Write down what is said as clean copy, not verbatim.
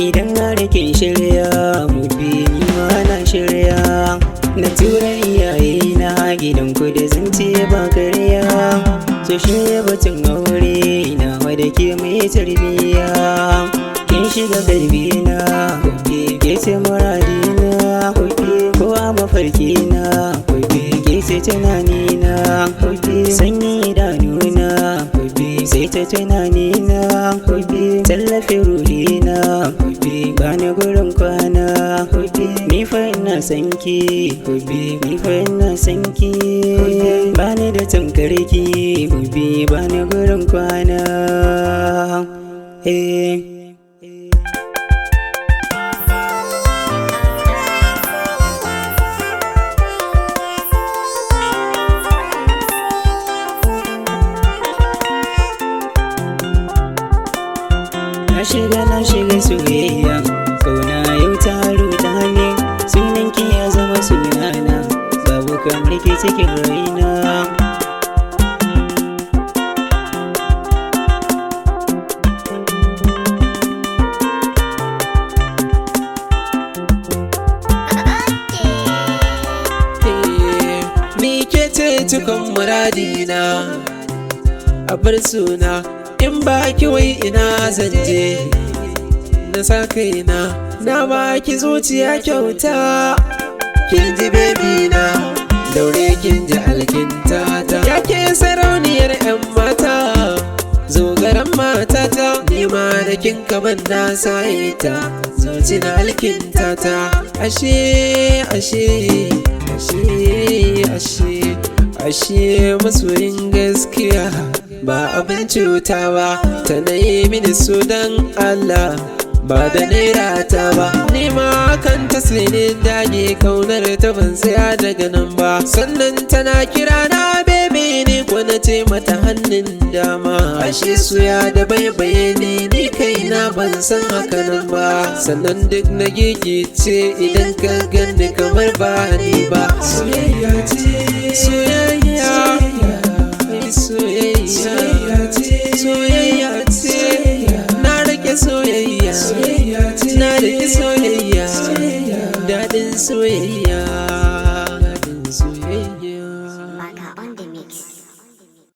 idan har kin shirya mu bi ni ma na shirya na tura iyayena gidanku da zance ba karya so shirya batun aure ina wadda ke mai tarbiya kin shiga galbina ke ce muradina ko a mafarkina ke ce tunanina sanyi idanuna sai ta tunanina tallafin ruhina bani gurin kwana ni fa ina sanki ni fa ina sanki bani da tamkarki bani gurin kwana na shiga soyayya kauna yau ta ruɗa ne sunanki ya zama sunana babu kamar ke cikin raina ni ke ce cikon muradina a bar suna in ba ki wai ina zanje na sa kaina na ba ki zuciya kyauta kin ji baby na daure kin ji alkinta ta yake sarauniyar yan mata zogaran matata ni ma da kin kaman na saita zuci na alkinta ta ashe ashe ashe ashe ashe masoyin gaskiya ba abin cuta ba ta na yi mini su dan Allah ba da naira ta ba ni ma kan ta sai ne dage kaunar ta ban tsaya daga nan ba sannan tana kira na bebe ne ko na ce mata hannun dama ashe suya da baibaye ne ni kaina ban san haka nan ba sannan duk na gigice idan ka gani kamar ba ni ba soyayya ce soyayya soyayya ce na rike soyayya na rike soyayya daɗin soyayya